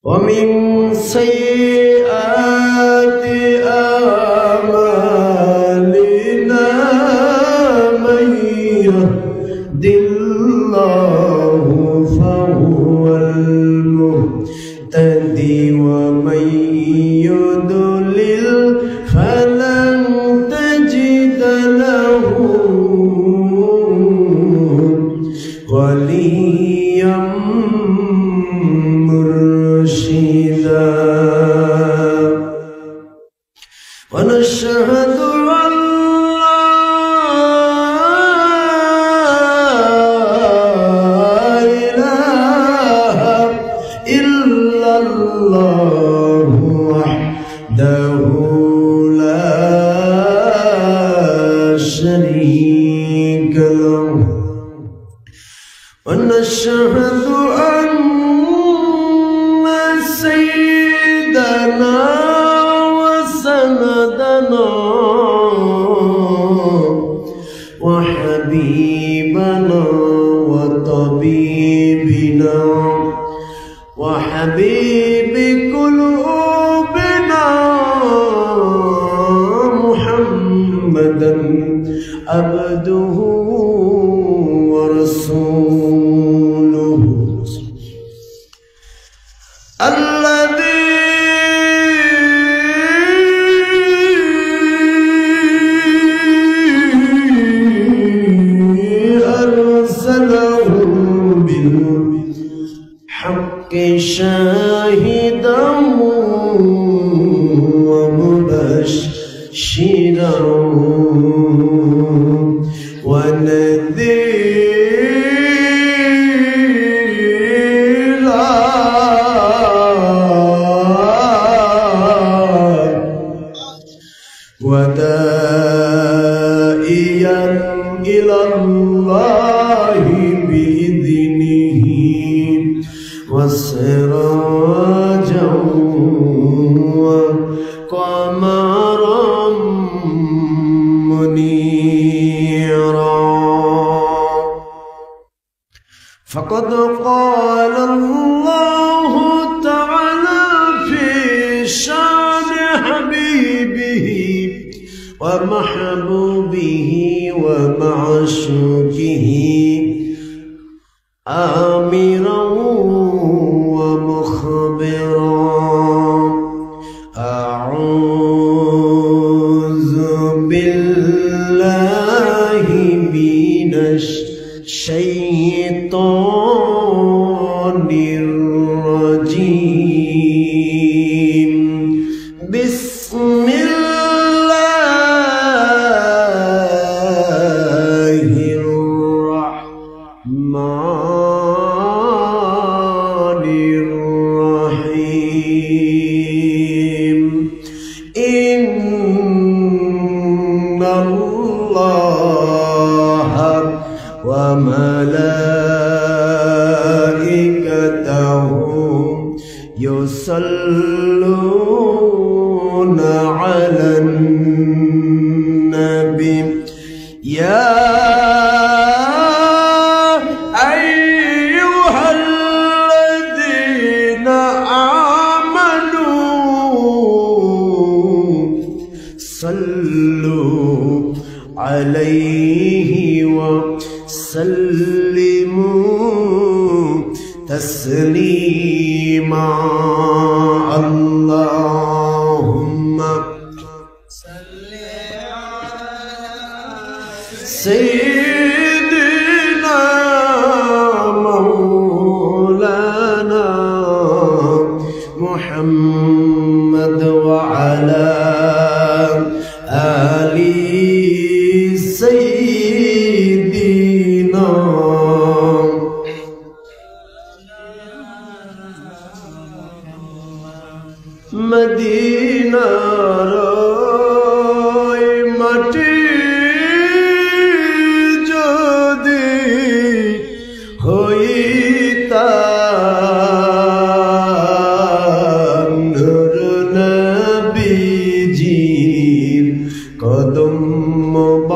ومن سيئات أعمالنا من يهد الله فهو المهتدي ومن يضلل فلن تجد له وليا مرشدا ونشهد أن لا إله إلا الله وحده لا شريك له ونشهد أن سيدنا وسندنا وحبيبنا وطبيبنا وحبيب قلوبنا محمدا عبده ورسوله الذي أرسله بالحق شاهدا ومبشرا ونذيرا وداعيا إلى الله بإذنه وسراجا وقمرا منيرا فقد قال الله تعالى في شان حبيبه ومحبوبه ومعشوقه آمرا ومخبرا أعوذ بالله من الشيطان الرجيم بسم الله الرحمن الرحيم إن الله وملائكته يصلون على النبي يا أيها الذين آمنوا صلوا عليه وسلموا تسليما اللهم صل على سيدنا مولانا محمد وعلى آل سيدنا Medina রয় মাটি যদি হইতাম নূর নবীজির কদম মোবারক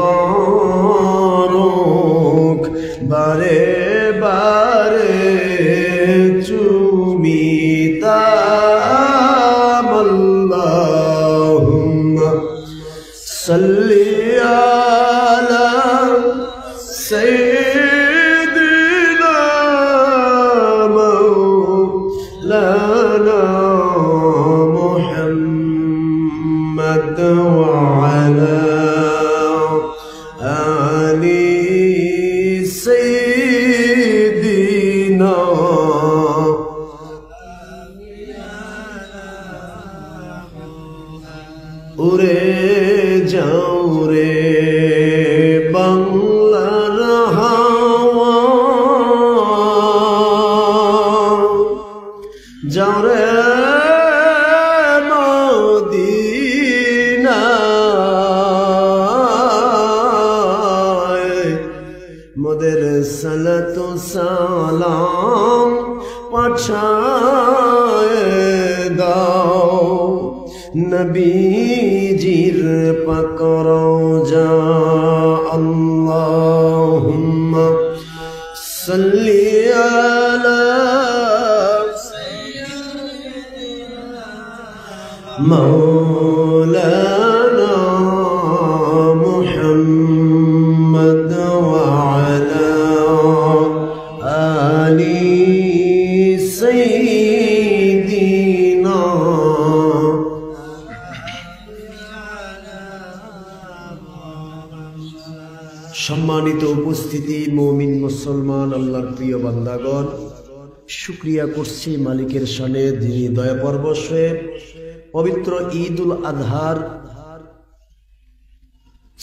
বারে বারে চুমি تام اللهم صل على سيدنا مولانا محمد وعلى آل سيدنا উড়ে যাও রে বাংলার হাওয়া যাও রে মদিনায় মোদের সালাত ও সালাম পাঠায় দাও নবীজির পাক রওজা আল্লাহুম্মা সাল্লি আলা মাওলানা মুহাম্মদ ওয়া আলা আলি সাইয়্যিদিনা। সম্মানিত উপস্থিতি, মুমিন মুসলমান, আল্লাহর প্রিয় বান্দাগণ, শুকরিয়া করছি মালিকের শানে যিনি দয়া পরবশ হয়ে পবিত্র ঈদুল আজহার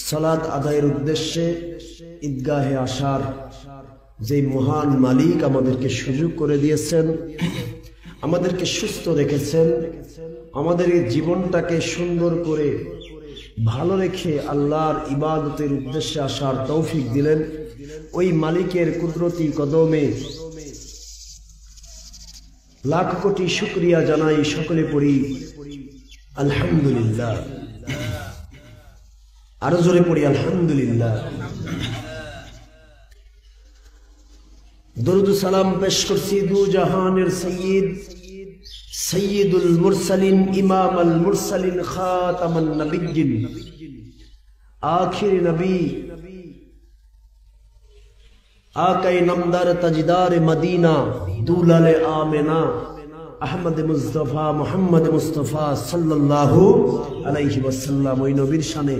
সালাত আদায়ের উদ্দেশ্যে ঈদগাহে আসার যে মহান মালিক আমাদেরকে সুযোগ করে দিয়েছেন, আমাদেরকে সুস্থ রেখেছেন, আমাদের এই জীবনটাকে সুন্দর করে ভালো রেখে আল্লাহর ইবাদতের উদ্দেশ্যে আসার তৌফিক দিলেন। ওই মালিকের কুদরতি কদমে লাখ কোটি শুকরিয়া জানাই। সকলে পড়ি আলহামদুলিল্লাহ। আরো জোরে পড়ি আলহামদুলিল্লাহ। দরুদ সালাম পেশ করছি দু জাহানের সৈয়দ সৈয়দুল মুরসালিন, ইমাম আল মুরসালিন, খাতামান নবিয়্যিন, আখির নবী, আকায়ে নামদার তাজদার মদিনা, দুলালে আমেনা, আহমদ মুস্তাফা মুহাম্মদ মুস্তাফা সাল্লাল্লাহু আলাইহি ওয়াসাল্লাম। ওই নবীর শানে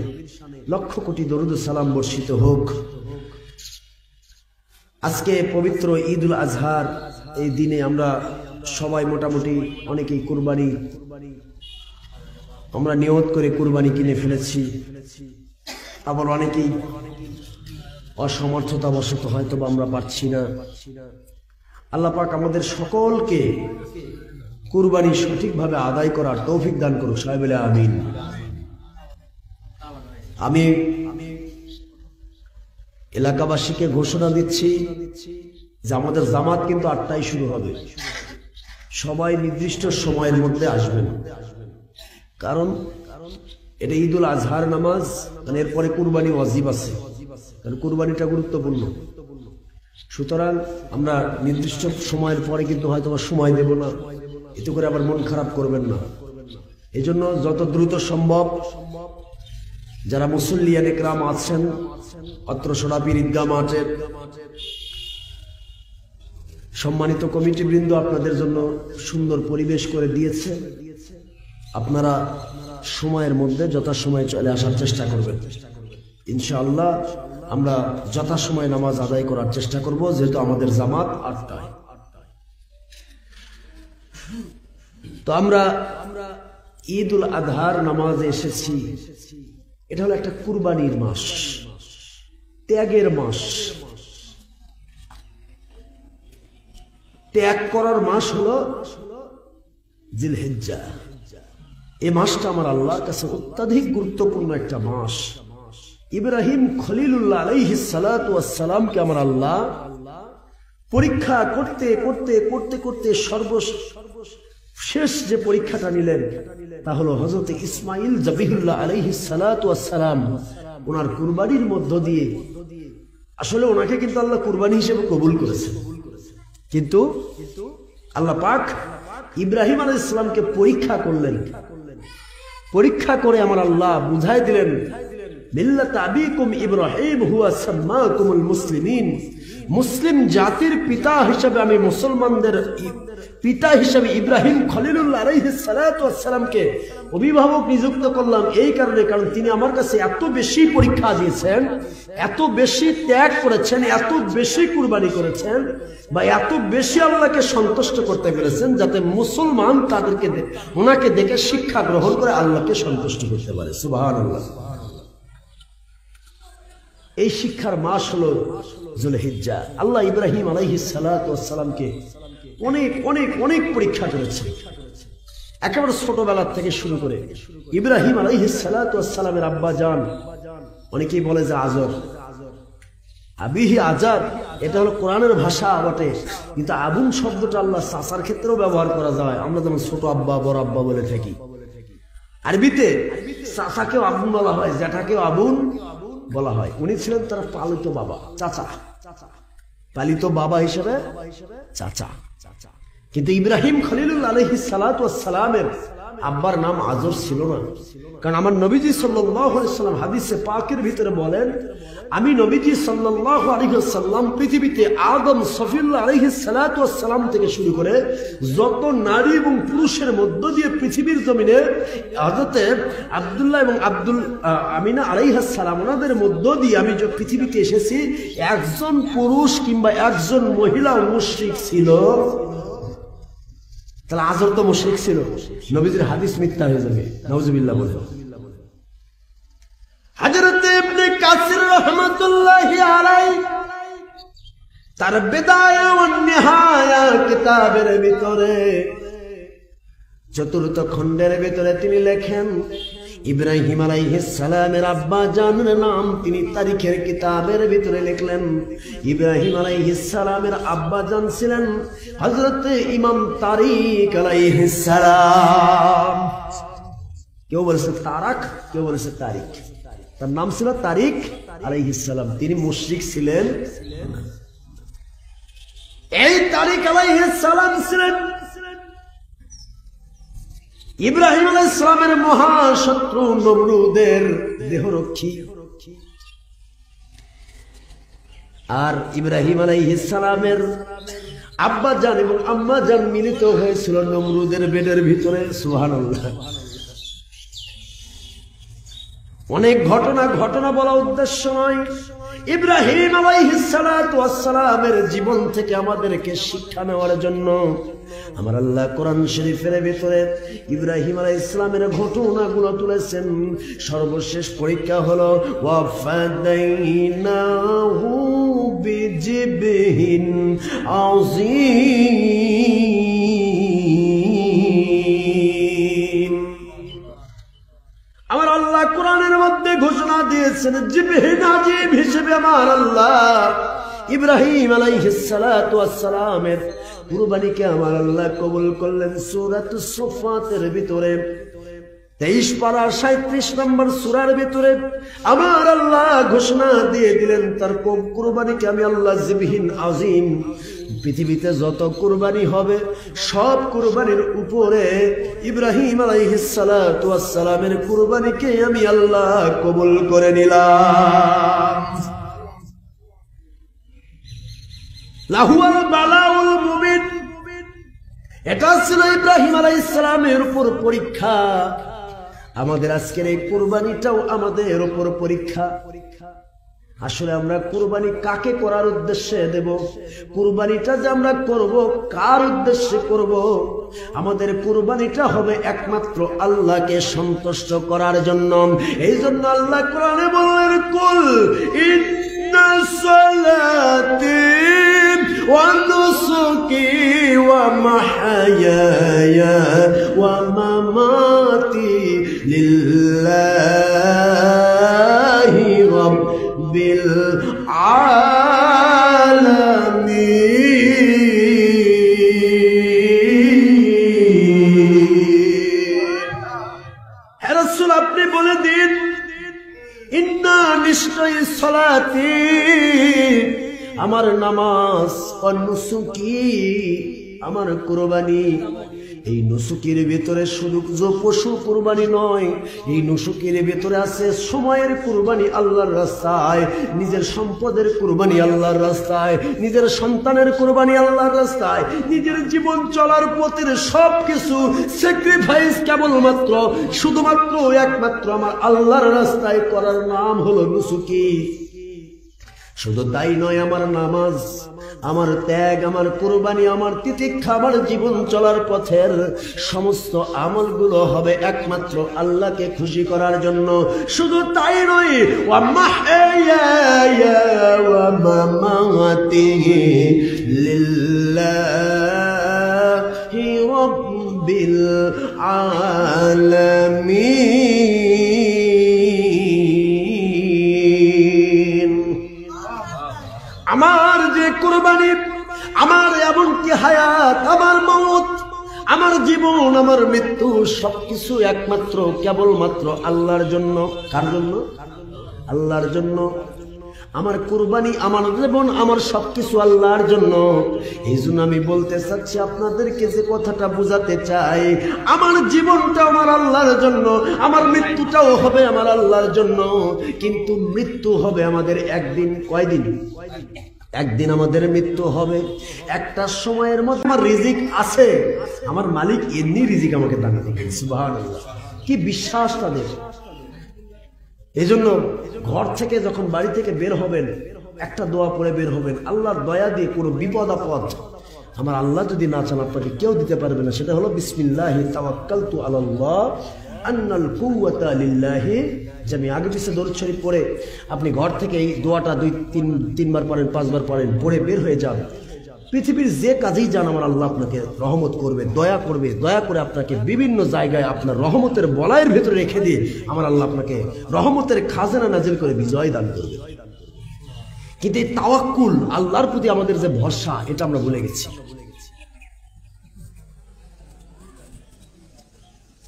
লক্ষ কোটি দরুদ সালাম বর্ষিত হোক। আজকে পবিত্র ঈদুল আজহার এই দিনে আমরা সবাই মোটামুটি অনেকেই কুরবানি আমরা নিয়ত করে কুরবানি কিনে ফেলেছি। আবার অনেকেই অসমর্থতা বশত হয়তো আমরা পারছি না। আল্লাহ পাক আমাদের সকলকে কুরবানি সঠিকভাবে আদায় করার তৌফিক দান করুক। সবাই বলে আমিন। আমি এলাকাবাসীকে ঘোষণা দিচ্ছি যে আমাদের জামাত কিন্তু ৮টায় শুরু হবে। সবাই নির্দিষ্ট সময়ের মধ্যে আসবেন, কারণ এটা ঈদুল আজহার নামাজ, মানে এরপরে কুরবানি ওয়াজিব আছে, কারণ কুরবানিটা গুরুত্বপূর্ণ। সুতরাং আমরা নির্দিষ্ট সময়ের পরে কিন্তু হয়তো সময় দেব না, এতে করে আবার মন খারাপ করবেন না। এই জন্য যত দ্রুত সম্ভব যারা মুসল্লিয়ান ইকরাম আছেন অত্র সোনাপীর ঈদগাহ মাঠের সম্মানিত কমিটি বৃন্দ আপনাদের জন্য সুন্দর পরিবেশ করে দিয়েছে। আপনারা সময়ের মধ্যে যথাসময়ে চলে আসার চেষ্টা করবেন। ইনশাআল্লাহ আমরা যথাসময়ে নামাজ আদায় করার চেষ্টা করব, যেহেতু আমাদের জামাত ৮টায়। তো আমরা ঈদুল আজহার নামাজে এসেছি। এটা হলো একটা কুরবানির মাস, ত্যাগের মাস, ত্যাগ করার মাস হলো জিলহিজ্জা। এই মাসটা আমার আল্লাহর কাছে অত্যাধিক গুরুত্বপূর্ণ একটা মাস। ইব্রাহিম খলিলুল্লাহ আলাইহিস সালাতু ওয়াস সালামকে আমার আল্লাহ পরীক্ষা করতে করতে করতে করতে সর্বশেষ যে পরীক্ষাটা নিলেন তা হলো হযরত ইসমাঈল জবিহুল্লাহ আলাইহিস সালাতু ওয়াস সালাম। ওনার কুরবানির মধ্য দিয়ে আসলে ওনাকে কিন্তু আল্লাহ কুরবানি হিসেবে কবুল করেছেন, কিন্তু আল্লাহ পাক ইব্রাহিম আলাইহিস সালামকে পরীক্ষা করলেন। পরীক্ষা করে আমার আল্লাহ বুঝাই দিলেন, মিল্লাত আবিকুম ইব্রাহিম হুয়া সাম্মাকুমুল মুসলিমিন, মুসলিম জাতির পিতা হিসেবে আমি মুসলমানদের পিতা হিসেবে ইব্রাহিম খলিলুল্লাহ আলাইহিস সালাতু ওয়াস সালামকে অভিভাবক নিযুক্ত করলাম এই কারণে, কারণ তিনি আমার কাছে এত বেশি পরীক্ষা দিয়েছেন, এত বেশি ত্যাগ করেছেন, এত বেশি কুরবানি করেছেন, বা এত বেশি আল্লাহকে সন্তুষ্ট করতে পেরেছেন, যাতে মুসলমান তাদেরকে ওনাকে দেখে শিক্ষা গ্রহণ করে আল্লাহকে সন্তুষ্ট করতে পারে। সুবহানাল্লাহ। এই শিক্ষার মাস হলো যুলহিজ্জা। আল্লাহ ইব্রাহিম আলাইহিস সালাতু ওয়াস সালামকে অনেক অনেক অনেক পরীক্ষা করেছে, একেবারে ছোটবেলা থেকে শুরু করে। ইব্রাহিম আলাইহিস সালাতু ওয়াস সালামের আব্বা জান, অনেকেই বলে যে আজর, আবিহি আজার, এটা হলো কোরআনের ভাষা বটে, কিন্তু আবুন শব্দটা আল্লাহ চাচার ক্ষেত্রেও ব্যবহার করা যায়। আমরা যেমন ছোট আব্বা বড় আব্বা বলে থাকি, আরবিতে চাচাকেও আবুন বলা হয়, জ্যাঠাকেও আবুন বলা হয়। উনি ছিলেন তার পালিত বাবা, চাচা, পালিত বাবা হিসেবে চাচা। কিন্তু ইব্রাহিম খলিলুল্লাহ আলাইহিস সালাতু ওয়াস সালামের আব্বার নাম আজর ছিল না, কারণ আমার নবীজি সাল্লাল্লাহু আলাইহি ওয়াসাল্লাম হাদিসে পাকের ভিতরে বলেন, আমি নবীজি সাল্লাল্লাহু আলাইহি ওয়াসাল্লাম পৃথিবীতে আদম সফিউল্লাহ আলাইহিস সালাতু ওয়াস সালাম থেকে শুরু করে যত নারী এবং পুরুষের মধ্য দিয়ে পৃথিবীর জমিনে হযরতে আব্দুল্লাহ এবং আমিনা আলাইহিস সালাম ওনাদের মধ্য দিয়ে আমি যে পৃথিবীতে এসেছি, একজন পুরুষ কিংবা একজন মহিলা মুশরিক ছিল। তাহলে আজর তো মুশরিক ছিল, নবীজির হাদিস মিথ্যা হয়ে যাবে, নাউজুবিল্লাহ বলে। হযরত ইবনে কাসির রাহমাতুল্লাহি আলাইহি তার বিদায়া ওয়ান নিহায়া কিতাবের ভিতরে চতুর্থ খণ্ডের ভিতরে তিনি লেখেন, ইব্রাহিম আলাইহিস সালামের আব্বা জানের নাম তিনি তারিখের কিতাবের ভিতরে লিখলেন। ইব্রাহিম আলাইহিস সালামের আব্বা জান ছিলেন হযরত ইমাম তারিক আলাইহিস সালাম। কেউ বলেছে তারাক, কেউ বলেছে তারিক। তার নাম ছিল তারিক আলাইহিস সালাম। তিনি মুশরিক ছিলেন। এই তারিক আলাইহিস সালাম ছিলেন ইব্রাহিম আলাইহিস সালামের মহাশত্রু নমরুদের দেহরক্ষী। আর ইব্রাহিম আলাইহিস সালামের আব্বা জান এবং আম্মা জান মিলিত হয়েছিল নমরুদের বেডের ভিতরে। সুবহানাল্লাহ। অনেক ঘটনা বলা উদ্দেশ্য নয়। ইব্রাহিম আলাইহিস সালাতু ওয়াস সালামের জীবন থেকে আমাদেরকে শিক্ষা নেওয়ার জন্য আমার আল্লাহ কোরআন শরীফের ভিতরে ইব্রাহিম আলাইহিস সালামের ঘটনাগুলো তুলেছেন। সর্বশেষ পরীক্ষা হলো ওয়াফাদাইনাহু বিজিবহিন আযীম। আমার আল্লাহ কোরআনের মধ্যে ঘোষণা দিয়েছেন, জিবহিন আযীম হিসেবে আমার আল্লাহ ইব্রাহিম আলাইহিস সালাতু ওয়াস সালামের কুরবানিকে আমার আল্লাহ কবুল করলেন। সূরাতুস সাফফাতের ভিতরে 23 পারা 37 নম্বর সূরার ভিতরে আমার আল্লাহ ঘোষণা দিয়ে দিলেন, তার কুরবানিকে আমি আল্লাহ জিবহিন আযীম। পৃথিবীতে যত কুরবানি হবে সব কুরবানির উপরে ইব্রাহিম আলাইহিস সালাতু ওয়াস সালামের কুরবানিকে আমি আল্লাহ কবুল করে নিলাম। লাহুয়াল বালাউল মুবিন, এটা ছিল ইব্রাহিম আলাইহিস সালামের উপর পরীক্ষা। আমাদের আজকের এই কুরবানিটাও আমাদের উপর পরীক্ষা। আসলে আমরা কুরবানি কাকে করার উদ্দেশ্যে দেব? কুরবানিটা যে আমরা করব কার উদ্দেশ্যে করব? আমাদের কুরবানিটা হবে একমাত্র আল্লাহকে সন্তুষ্ট করার জন্য। এই জন্য আল্লাহ কোরআনে বলেন, কুল ইন্না সালাতি ওয়া নুসুকি ওয়া মাহইয়ায়া ওয়া মামাতি লিল্লাহি রাব্বিল আলামিন। হে রাসূল, আপনি বলে দিন, ইন্না নিশ্চয় সালাতি আমার নামাজ, ওয়া নুসুকি আমার কুরবানি, এই নুসুকের ভিতরে শুধু পশু কুরবানি নয়, এই নুসুকের ভিতরে আছে সময়ের কুরবানি আল্লাহর রাস্তায়, নিজের সম্পদের কুরবানি আল্লাহর রাস্তায়, নিজের সন্তানের কুরবানি আল্লাহর রাস্তায়, নিজের জীবন চলার পথের সবকিছু স্যাক্রিফাইস কেবলমাত্র শুধুমাত্র একমাত্র আমার আল্লাহর রাস্তায় করার নাম হলো নুসুকি। শুধু তাই নয়, আমার নামাজ, আমার ত্যাগ, আমার কুরবানি, আমার তিতিক্ষা, আমার জীবন চলার পথের সমস্ত আমলগুলো হবে একমাত্র আল্লাহকে খুশি করার জন্য। শুধু তাই নয়, ওয়া মাহইয়ায়া ওয়া মামাতি লিল্লাহি রাব্বিল আলামিন। আমার যে কুরবানি, আমার এমনকি হায়াত, আমার মওত, আমার জীবন, আমার মৃত্যু সবকিছু একমাত্র কেবলমাত্র আল্লাহর জন্য। কার জন্য? আল্লাহর জন্য। আমার কুরবানি, আমার জীবন, আমার সবকিছু আল্লাহর জন্য। এই জন্য আমি বলতে চাচ্ছি আপনাদেরকে, যে কথাটা বোঝাতে চাই, আমার জীবনটা আমার আল্লাহর জন্য, আমার মৃত্যুটাও হবে আমার আল্লাহর জন্য। কিন্তু মৃত্যু হবে আমাদের একদিন। কয়দিন? একদিন আমাদের মৃত্যু হবে। একটা সময়ের মধ্যে আমার রিজিক আছে, আমার মালিক এমনি রিজিক আমাকে দান করবে। সুবহানাল্লাহ, কি বিশ্বাস তাদের! এজন্য ঘর থেকে যখন বাড়ি থেকে বের হবেন, একটা দোয়া পড়ে বের হবেন, আল্লাহর দয়া দিয়ে কোনো বিপদ আপদ আমার আল্লাহ যদি না চান আপনাকে কেউ দিতে পারবে না। সেটা হলো বিসমিল্লাহি তাওয়াক্কালতু আলাল্লাহ আন্নাল কুওয়াতা লিল্লাহি। যে আমি আগে পিছে দরুদ শরীফ পড়ে আপনি ঘর থেকে এই দোয়াটা 2-3 বার পড়েন, 5 বার পড়েন, পড়ে বের হয়ে যান। পৃথিবীর যে কাজেই যান আমার আল্লাহ আপনাকে রহমত করবে, দয়া করবে। দয়া করে আপনাকে বিভিন্ন জায়গায় আপনার রহমতের বলয়ের ভেতরে রেখে দিয়ে আমার আল্লাহ আপনাকে রহমতের খাজানা নাজিল করে বিজয় দান করবে। কিন্তু এই তাওয়াক্কুল, আল্লাহর প্রতি আমাদের যে ভরসা, এটা আমরা ভুলে গেছি।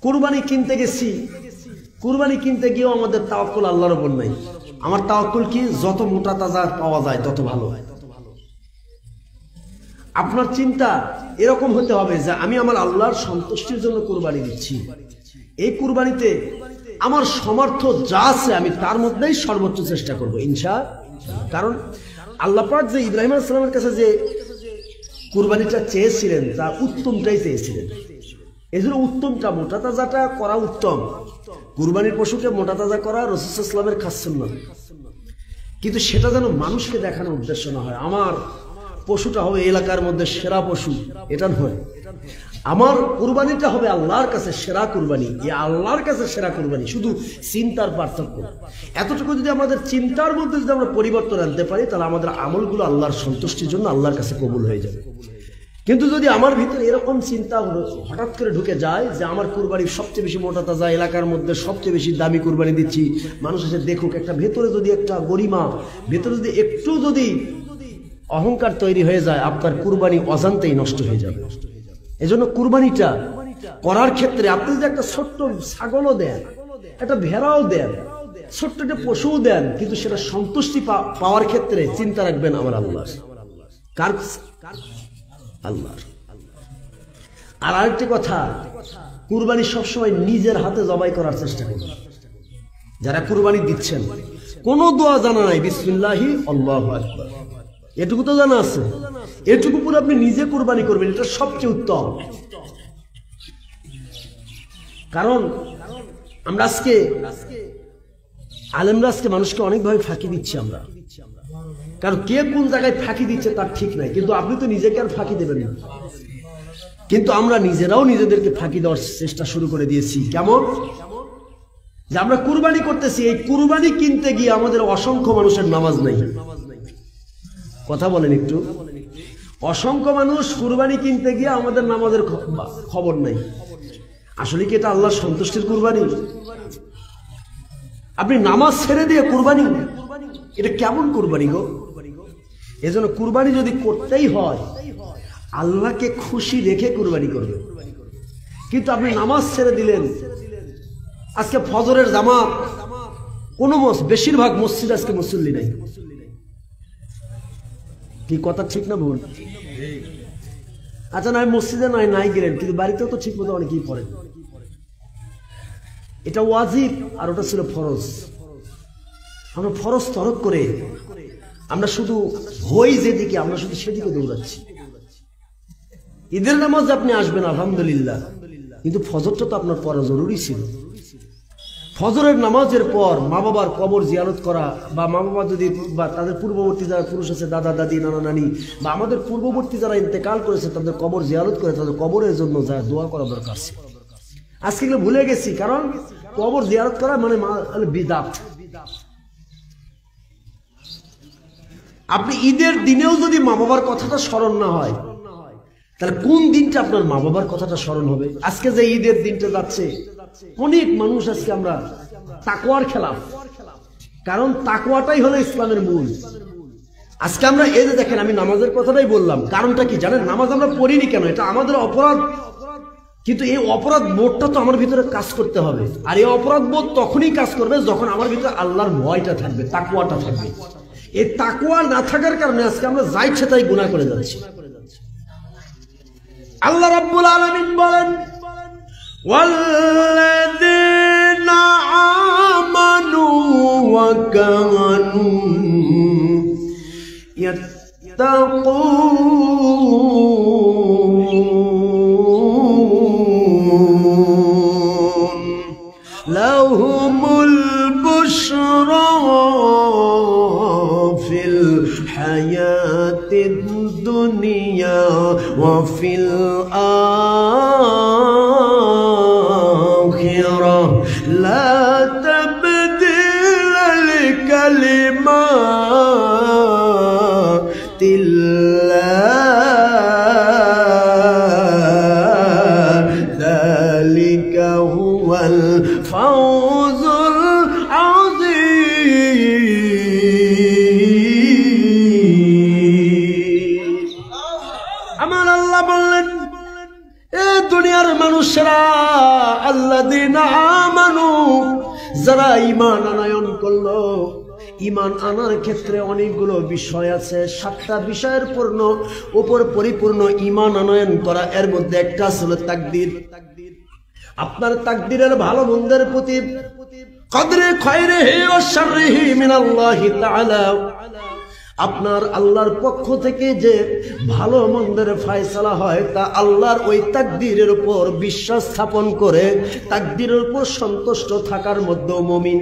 কুরবানি কিনতে গেছি, কুরবানি কিনতে গিয়েও আমাদের তাওয়াক্কুল আল্লাহর উপর নাই। আমার তাওয়াক্কুল কি? যত মোটা তাজা পাওয়া যায় তত ভালো। আপনার চিন্তা এরকম হতে হবে যে আমি আমার আল্লাহর সন্তুষ্টির জন্য কুরবানি দিচ্ছি। এই কুরবানিতে আমার সামর্থ্য যা আছে আমি তার মধ্যেই সর্বোচ্চ চেষ্টা করব ইনশাআল্লাহ। কারণ আল্লাহ পাক যে ইব্রাহিম আলাইহিস সালামের কাছে যে কুরবানিটা চেয়েছিলেন, তা উত্তমটাই চেয়েছিলেন। এজন্য উত্তমটা, মোটা তাজাটা করা উত্তম। কুরবানির পশুকে মোটা তাজা করা রাসূল সাল্লাল্লাহু আলাইহি ওয়াসাল্লামের খাস সুন্নাত। কিন্তু সেটা যেন মানুষকে দেখানোর উদ্দেশ্য না হয়, আমার পশুটা হবে এলাকার মধ্যে সেরা পশু, এটা নয়। আমার কুরবানিটা হবে আল্লাহর কাছে সেরা কুরবানি। এই আল্লাহর কাছে সেরা কুরবানি, শুধু চিন্তার পার্থক্য। এতটুকু যদি আমাদের চিন্তার মধ্যে যদি আমরা পরিবর্তন আনতে পারি, তাহলে আমাদের আমলগুলো আল্লাহর সন্তুষ্টির জন্য আল্লাহর কাছে কবুল হয়ে যাবে। কিন্তু যদি আমার ভিতরে এরকম চিন্তা হঠাৎ করে ঢুকে যায় যে আমার কুরবানি সবচেয়ে বেশি মোটা তাজা, এলাকার মধ্যে সবচেয়ে বেশি দামি কুরবানি দিচ্ছি, মানুষ এসে দেখুক, একটা ভেতরে যদি একটা গরিমা, ভেতরে যদি একটু যদি অহংকার তৈরি হয়ে যায়, আপনার কুরবানি অজান্তেই নষ্ট হয়ে যাবে। এজন্য কুরবানিটা করার ক্ষেত্রে আপনি যদি একটা ছোট্ট ছাগলও দেন, একটা ভেড়াও দেন, ছোট্ট একটা পশুও দেন, কিন্তু সেটা সন্তুষ্টি পাওয়ার ক্ষেত্রে চিন্তা রাখবেন আমার আল্লাহ। কার? আল্লাহর। আর আরেকটি কথা, কুরবানি সবসময় নিজের হাতে জবাই করার চেষ্টা করুন। যারা কুরবানি দিচ্ছেন, কোনো দোয়া জানা নাই, বিসমিল্লাহি আল্লাহু আকবার, এটুকু তো জানা আছে, এটুকু পুরো আপনি নিজে কুরবানি করবেন, এটা সবচেয়ে উত্তম। কারণ আমরা আজকে আলেমরা আজকে মানুষকে অনেকভাবে ফাঁকি দিচ্ছি আমরা। কারণ কে কোন জায়গায় ফাঁকি দিচ্ছে তার ঠিক নাই, কিন্তু আপনি তো নিজেকে আর ফাঁকি দেবেন না। কিন্তু আমরা নিজেরাও নিজেদেরকে ফাঁকি দেওয়ার চেষ্টা শুরু করে দিয়েছি। কেমন? যে আমরা কুরবানি করতেছি, এই কুরবানি কিনতে গিয়ে আমাদের অসংখ্য মানুষের নামাজ নাই। কথা বলেন একটু। অসংখ্য মানুষ কুরবানি কিনতে গিয়ে আমাদের নামাজের খবর নাই। আসলে কি এটা আল্লাহর সন্তুষ্টির কুরবানি? আপনি নামাজ ছেড়ে দিয়ে কুরবানি, এটা কেমন কুরবানি গো? এজন্য কুরবানি যদি করতেই হয়, আল্লাহকে খুশি রেখে কুরবানি করবে। কিন্তু আপনি নামাজ ছেড়ে দিলেন। আজকে ফজরের জামাত, কোন বেশিরভাগ মসজিদ আজকে মুসল্লি নাই। কি কথা ঠিক না ভুল? আচ্ছা না, মসজিদে নাই গেলেন, কিন্তু বাড়িতেও তো ঠিক মতো অনেকেই পড়েন। এটা ওয়াজিব আর ওটা ছিল ফরজ। আমরা ফরজ তরক করে আমরা শুধু হই যেদিকে, আমরা শুধু সেদিকে দৌড়াচ্ছি। ঈদের নামাজ আপনি আসবেন আলহামদুলিল্লাহ, কিন্তু ফজরটা তো আপনার পড়া জরুরি ছিল। ফজরের নামাজের পর মা বাবার কবর জিয়ারত করা, বা মা বাবা যদি বা তাদের পূর্ববর্তী যারা পুরুষ আছে, দাদা দাদি নানা নানি, বা আমাদের পূর্ববর্তী যারা ইন্তেকাল করেছে তাদের কবর জিয়ারত করে তাদের কবরের জন্য যা দোয়া করা দরকার ছিল, আজকে এগুলো ভুলে গেছি। কারণ কবর জিয়ারত করা মানে বিদআত। আপনি ঈদের দিনেও যদি মা বাবার কথাটা স্মরণ না হয়, তাহলে কোন দিনটা আপনার মা বাবার কথাটা স্মরণ হবে? আজকে যে ঈদের দিনটা যাচ্ছে, অনেক মানুষ আজকে আমরা তাকওয়ার খেলাফ, কারণ তাকওয়াটাই হলো ইসলামের মূল। আজকে আমরা এই যে দেখেন, আমি নামাজের কথাটাই বললাম, কারণটা কি জানেন? নামাজ আমরা পড়িনি কেন? এটা আমাদের অপরাধ, কিন্তু এই অপরাধ বোধটা তো আমার ভিতরে কাজ করতে হবে। আর এই অপরাধ বোধ তখনই কাজ করবে যখন আমার ভিতরে আল্লাহর ভয়টা থাকবে, তাকওয়াটা থাকবে। এই তাকওয়া না থাকার কারণে আজকে আমরা যা ইচ্ছে তাই গুনাহ করে যাচ্ছি। আল্লাহ রাব্বুল আলামিন বলেন, ওয়াল্লাযীনা আমানু ওয়া কানু ইয়াত্তাকুন লাহুমুল বুশরা ফিল হায়াতিদ দুনিয়া ওয়া ফিল আখিরাহ লা তাবদীলা লিকালিমাতিল্লাহ যালিকা হুয়াল ফাওজুল আযীম। আমার আল্লাহ বললেন, এ দুনিয়ার মানুষেরা, আল্লাযীনা আমানু, যারা ঈমান আনয়ন করলো। ঈমান আনার ক্ষেত্রে অনেকগুলো বিষয় আছে, 7টা বিষয়ের উপর পরিপূর্ণ ঈমান আনয়ন করা। এর মধ্যে একটা হলো তাকদীর। আপনার তাকদীরের ভালো মন্দের প্রতি কদরে খায়রিহি ওয়া শাররিহি মিনাল্লাহি তাআলা, আপনার আল্লাহর পক্ষ থেকে যে ভালো মন্দের ফয়সালা হয় তা আল্লাহর ওই তাকদীরের উপর বিশ্বাস স্থাপন করে তাকদীরের উপর সন্তুষ্ট থাকার মধ্যে মুমিন।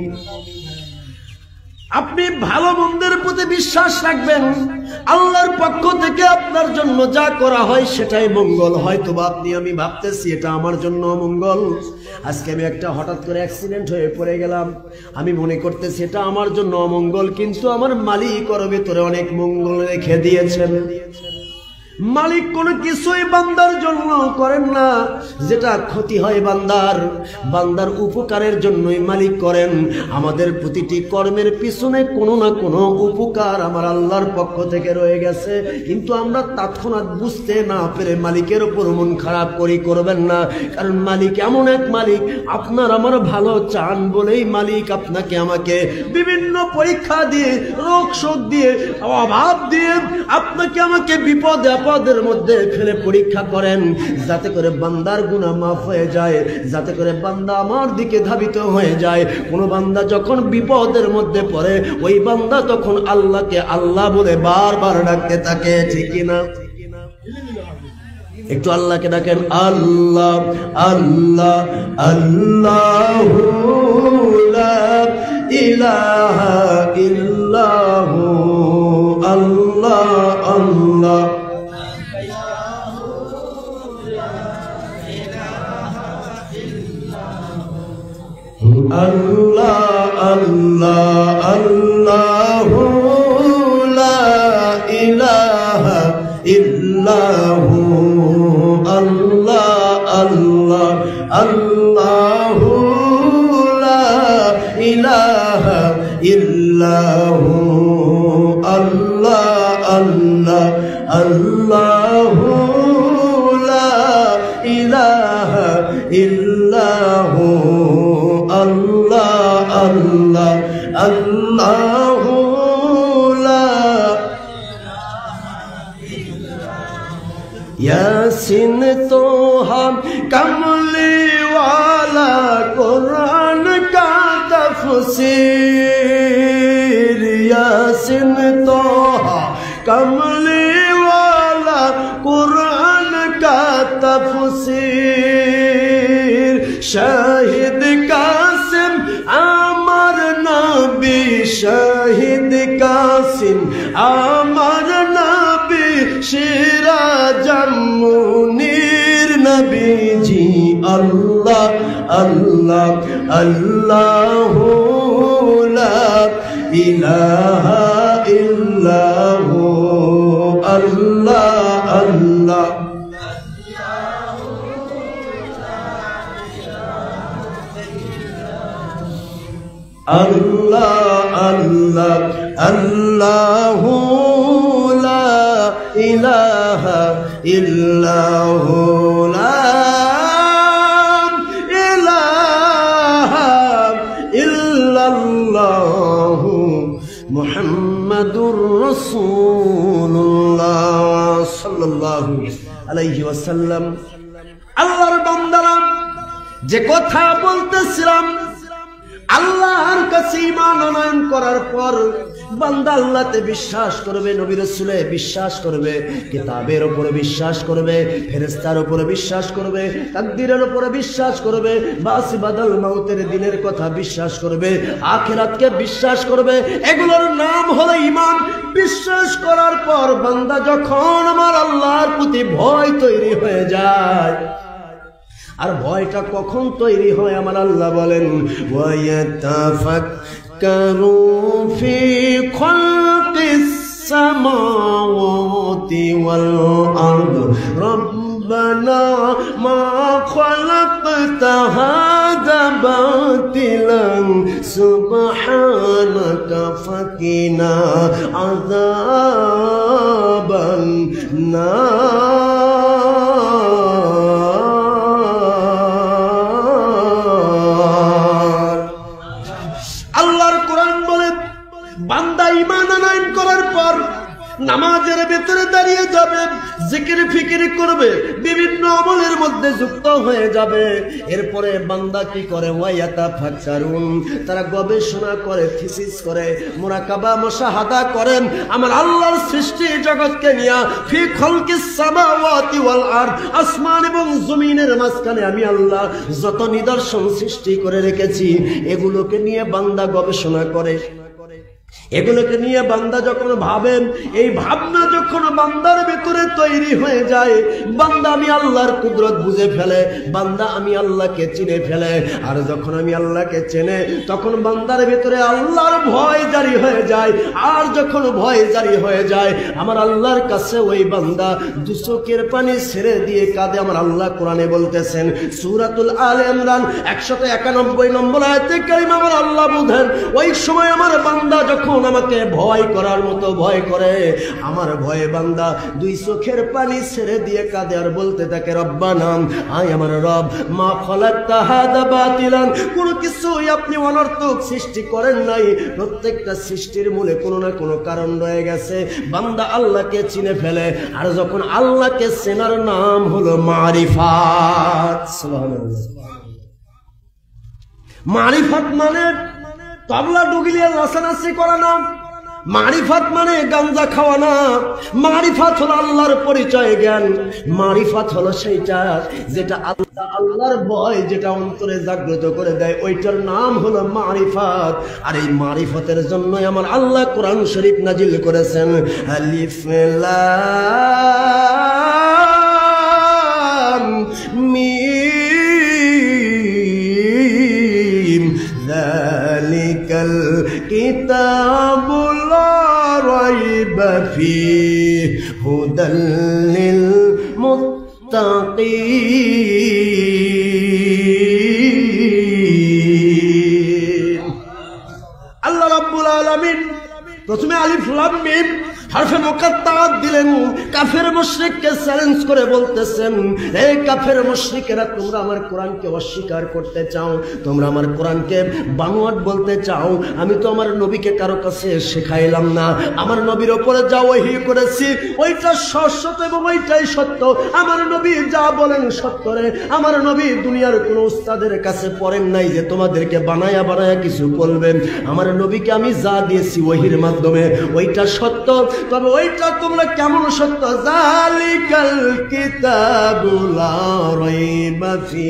আপনি ভালো মন্দের প্রতি বিশ্বাস রাখবেন, আল্লাহর পক্ষ থেকে আপনার জন্য যা করা হয় সেটাই মঙ্গল। হয়তো বা আপনি, আমি ভাবতেছি এটা আমার জন্য মঙ্গল। আজকে আমি একটা হঠাৎ করে অ্যাক্সিডেন্ট হয়ে পড়ে গেলাম, আমি মনে করতেছি এটা আমার জন্য অমঙ্গল, কিন্তু আমার মালিক ওর ভিতরে অনেক মঙ্গল রেখে দিয়েছেন। মালিক কোনো কিছুই বান্দার জন্য করেন না যেটা ক্ষতি হয় বান্দার উপকারের জন্যই মালিক করেন। আমাদের প্রতিটি কর্মের পিছনে কোনো না কোনো উপকার আমার আল্লাহর পক্ষ থেকে রয়ে গেছে, কিন্তু আমরা তৎক্ষণাৎ বুঝতে না পেরে মালিকের উপর মন খারাপ করবেন না। কারণ মালিক এমন এক মালিক, আপনার আমার ভালো চান বলেই মালিক আপনাকে আমাকে বিভিন্ন পরীক্ষা দিয়ে, রোগ শোক দিয়ে, অভাব দিয়ে আপনাকে আমাকে বিপদে আপদের মধ্যে ফেলে পরীক্ষা করেন, যাতে করে বান্দার গুনাহ মাফ হয়ে যায়, যাতে করে বান্দা আমার দিকে ধাবিত হয়ে যায়। কোন বান্দা যখন বিপদের মধ্যে পড়ে, ওই বান্দা তখন আল্লাহকে আল্লাহ বলে বারবার ডাকতে থাকে, ঠিক কিনা? একটু আল্লাহকে ডাকেন, আল্লাহ আল্লাহ আল্লাহু লা ইলাহা ইল্লাহু আল্লাহ আল্লাহ। আল্লাহ আল্লাহ আল্লাহু লা ইলাহা ইল্লাহু আল্লাহ আল্লাহ আল্লাহু লা ইলাহা ইল্লাহু আল্লাহ আল্লাহ আল্লাহু লা ইলাহা ইল্লাহু আল্লাহ আল্লাহ আল্লাহু লা ইয়া तफसीर यासिन तोहा कमली वाला कुरान का तफसीर शहीद कासिम আমার নবী শহীদ কাসিম আমার নবী সিরাজাম মুনির নবীজি আল্লাহ আল্লাহ আল্লাহু লা ইলাহা ইল্লাহু আল্লাহ আল্লাহ Allah Allah Allahu la ilaha illahu la ilaha illallahu Muhammadur Rasulullah sallallahu alayhi wa sallam Allahর বান্দারা যে কথা বলতেছিলাম আল্লাহর কাছে ঈমান আনয়ন করার পর বান্দা আল্লাহতে বিশ্বাস করবে নবী রাসূলে বিশ্বাস করবে কিতাবের উপরে বিশ্বাস করবে ফেরেশতার উপরে বিশ্বাস করবে তাকদীরের উপরে বিশ্বাস করবে বাসি বাদল মাউতের দিনের কথা বিশ্বাস করবে আখিরাতকে বিশ্বাস করবে এগুলোর নাম হলো ঈমান বিশ্বাস করার পর বান্দা যখন আমার আল্লাহর প্রতি ভয় তৈরি হয়ে যায় আর ভয়টা কখন তৈরি হয় আমার আল্লাহ বলেন ওয়ায়াতাফাক্কারু ফি খালকিস সামাওয়াতি ওয়াল আরদ রব্বানা মা খালাকতা হাযা বাতিলান সুবহানাকা ফাকিনা আযাবান বান্দা ঈমান আনয়ন করার পর নামাজের ভিতরে দাঁড়িয়ে যাবে জিকির ফিকির করবে বিভিন্ন আমলের মধ্যে যুক্ত হয়ে যাবে এরপরে বান্দা কি করে ওয়ায়াতাফাক্কারুন তারা গবেষণা করে থিসিস করে মুরাকাবা মুশাহাদা করেন আমার আল্লাহর সৃষ্টি জগৎকে নিয়ে ফি খালকিস সামাওয়াতি ওয়াল আরদ আসমান এবং জমিনের মাঝখানে আমি আল্লাহ যত নিদর্শন সৃষ্টি করে রেখেছি এগুলোকে নিয়ে বান্দা গবেষণা করে এগুলোকে নিয়ে বান্দা যখন ভাবেন এই ভাবনা যখন বান্দার ভিতরে তৈরি হয়ে যায় বান্দা আমি আল্লাহর কুদরত বুঝে ফেলে বান্দা আমি আল্লাহকে চিনে ফেলে আর যখন আমি আল্লাহকে চেনে তখন বান্দার ভিতরে আল্লাহর ভয় জারি হয়ে যায় আর যখন ভয় জারি হয়ে যায় আমার আল্লাহর কাছে ওই বান্দা দুচোখের পানি ছেড়ে দিয়ে কাঁদে আমার আল্লাহ কোরআনে বলতেছেন সূরাতুল আলে ইমরান 191 নম্বর আয়াতে কারিমা আমার আল্লাহ বলেন ওই সময় আমার বান্দা যখন আমাকে ভয় করার মতো ভয় করে আমার ভয়ে বান্দা দুই চোখের পানি ছেড়ে দিয়ে কাঁদে আর বলতে থাকে রব্বানা আয় আমার রব মা খালাকতা হাযা বাতিলান কোনো কিছুই আপনি অনর্থক সৃষ্টি করেন নাই প্রত্যেকটা সৃষ্টির মূলে কোনো না কোনো কারণ রয়ে গেছে বান্দা আল্লাহকে চিনে ফেলে আর যখন আল্লাহকে চেনার নাম হলো মারিফাত সুবহানাল্লাহ মারিফাত মানে তবলা ডুগিলিয়া নাচানাচি করা না মারিফাত মানে গাঞ্জা খাওয়া না মারিফাত হলো আল্লাহর পরিচয় জ্ঞান মারিফাত হলো সেইটা যেটা আল্লাহর ভয় যেটা অন্তরে জাগ্রত করে দেয় ওইটার নাম হলো মারিফাত আর এই মারিফতের জন্যই আমার আল্লাহ কোরআন শরীফ নাজিল করেছেন আলিফ লাম মিম যালিকাল কিতাবু লা রাইবা ফীহি হুদাল লিল মুত্তাকিন আল্লাহ রাব্বুল আলামিন প্রথমে আলিফ লাম মিম হরফে মুকাত্তাআত দিলেন কাফের মুশরিককে চ্যালেঞ্জ করে বলতেছেন, এই কাফের মুশরিকেরা, তোমরা আমার কোরআনকে অস্বীকার করতে চাও, তোমরা আমার কোরআনকে বানোয়াট বলতে চাও। আমি তো আমার নবীকে কারো কাছে শেখাইলাম না, আমার নবীর ওপরে যা ওহী করেছি ওইটা সত্য এবং ওইটাই সত্য। আমার নবী যা বলেন সত্য রে। আমার নবী দুনিয়ার কোন উস্তাদের কাছে পড়েন নাই যে তোমাদেরকে বানায়া বানায়া কিছু বলবেন। আমার নবীকে আমি যা দিয়েছি ওহীর মাধ্যমে ওইটা সত্য। তবে ওইটা তোমরা কেমন সত্য? জালিকাল কিতাবু লা রাইবা ফি,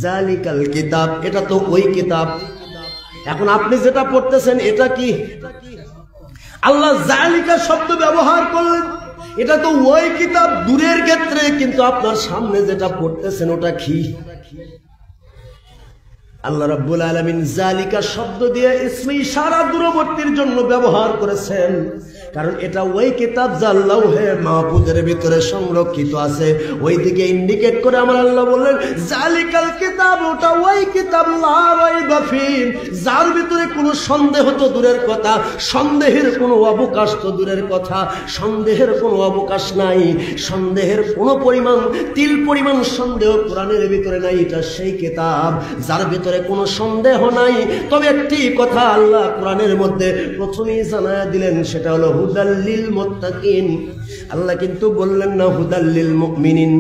জালিকাল কিতাব, এটা তো ওই কিতাব। এখন আপনি যেটা পড়তেছেন এটা কি? আল্লাহ জালিকা শব্দ ব্যবহার করলেন, এটা তো ওই কিতাব দূরের ক্ষেত্রে, কিন্তু আপনার সামনে যেটা পড়তেছেন ওটা কি? আল্লাহ রাব্বুল আলামিন জালিকা শব্দ দিয়ে ইসমে ইশারা দূরবর্তীর জন্য ব্যবহার করেছেন, কারণ এটা ওই কিতাব যা লাউহে মাহফুজের ভিতরে সংরক্ষিত আছে। ওই দিকে ইন্ডিকেট করে আমার আল্লাহ বললেন জালিকাল কিতাব, ওটা ওই কিতাব লা রাইবা ফি, যার ভিতরে কোনো সন্দেহ তো দূরের কথা, সন্দেহের কোনো অবকাশ তো দূরের কথা, সন্দেহের কোনো অবকাশ নাই। সন্দেহের কোনো পরিমাণ, তিল পরিমাণ সন্দেহ কোরআনের ভিতরে নাই। এটা সেই কিতাব যার ভিতরে কোনো সন্দেহ নাই। তবে একটি কথা আল্লাহ কোরআনের মধ্যে প্রথমেই জানায়া দিলেন, সেটা হলো হুদাল লিল মুত্তাকিন। আল্লাহ কিন্তু বললেন না হুদাল লিল মুমিনিন,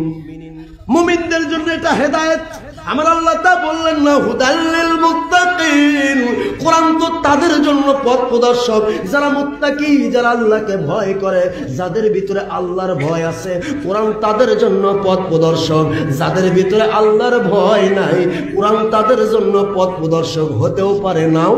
মুমিনদের জন্য এটা হেদায়েত। আমার আল্লাহ তা বললেন না হুদাল লিল মুত্তাকিন। কোরআন তো তাদের জন্য পথ প্রদর্শক যারা মুত্তাকি, যারা আল্লাহকে ভয় করে, যাদের ভিতরে আল্লাহর ভয় আছে। কোরআন তাদের জন্য পথ প্রদর্শক। যাদের ভিতরে আল্লাহর ভয় নাই, কোরআন তাদের জন্য পথ প্রদর্শক হতেও পারে নাও।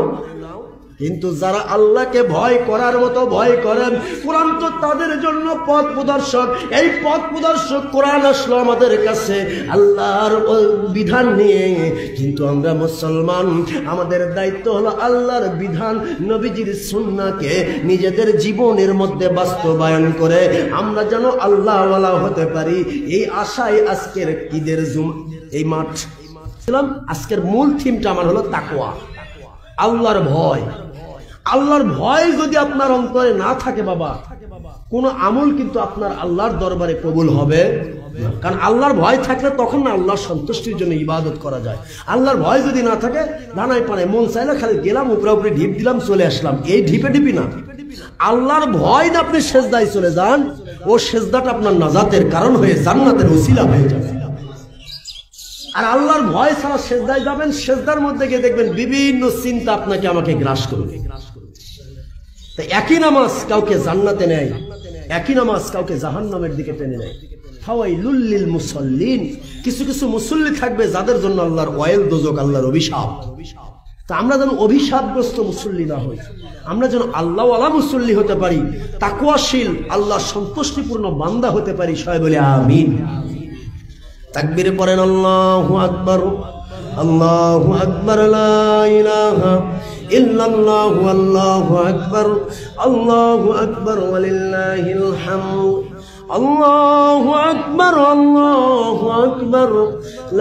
কিন্তু যারা আল্লাহকে ভয় করার মতো ভয় করেন, কোরআন তো তাদের জন্য পথ প্রদর্শক। এই পথ প্রদর্শক কোরআন আসলো আমাদের কাছে আল্লাহর বিধান নিয়ে। কিন্তু আমরা মুসলমান, আমাদের দায়িত্ব হলো আল্লাহর বিধান, নবীজির সুন্নাহকে নিজেদের জীবনের মধ্যে বাস্তবায়ন করে আমরা যেন আল্লাহওয়ালা হতে পারি। এই আশায় আজকের ঈদের এই মাঠ ছিলাম। আজকের মূল থিমটা আমার হলো তাকওয়া, আল্লাহর ভয়। আল্লাহর ভয় যদি আপনার অন্তরে না থাকে বাবা, কোন আমল কিন্তু আপনার আল্লাহর দরবারে কবুল হবে। কারণ আল্লাহর ভয় থাকলে তখন না আল্লাহর সন্তুষ্টির জন্য ইবাদত করা যায়। আল্লাহর ভয় যদি না থাকে, ডানায় পানায় মন চাইলে খালি গেলাম, উপরে উপরে ঢিপ দিলাম, চলে আসলাম, এই ঢিপে ঢিপি না। আল্লাহর ভয় না আপনি সেজদায় চলে যান, ও সেজদাটা আপনার নাজাতের কারণ হয়ে জান্নাতের ওসিলা হয়ে যাবে। আর আল্লাহর ভয় ছাড়া সেজদায় যাবেন, সেজদার মধ্যে গিয়ে দেখবেন বিভিন্ন চিন্তা আপনাকে আমাকে গ্রাস করবে। তাই একই নামাজ কাউকে জান্নাতে নেয়, একই নামাজ কাউকে জাহান্নামের দিকে টেনে নেয়। ফাওয়াইলুল লিল মুসাল্লিন, কিছু কিছু মুসল্লি থাকবে যাদের জন্য আল্লাহর ওয়াইল দোজক, আল্লাহর অভিশাপ। তা আমরা যেন অভিশাপগ্রস্ত মুসল্লি না হই, আমরা যেন আল্লাহওয়ালা মুসল্লি হতে পারি, তাকওয়াশীল, আল্লাহ সন্তুষ্টিপূর্ণ বান্দা হতে পারি। সবাই বলে আমিন। তাকবীর পড়েন আল্লাহু আকবার, আল্লাহু আকবার, লা ইলাহা ইল্লাল্লাহু, আল্লাহু আকবার, আল্লাহু আকবার, ওয়ালিল্লাহিল হামদ। আল্লাহু আকবার, আল্লাহু আকবার,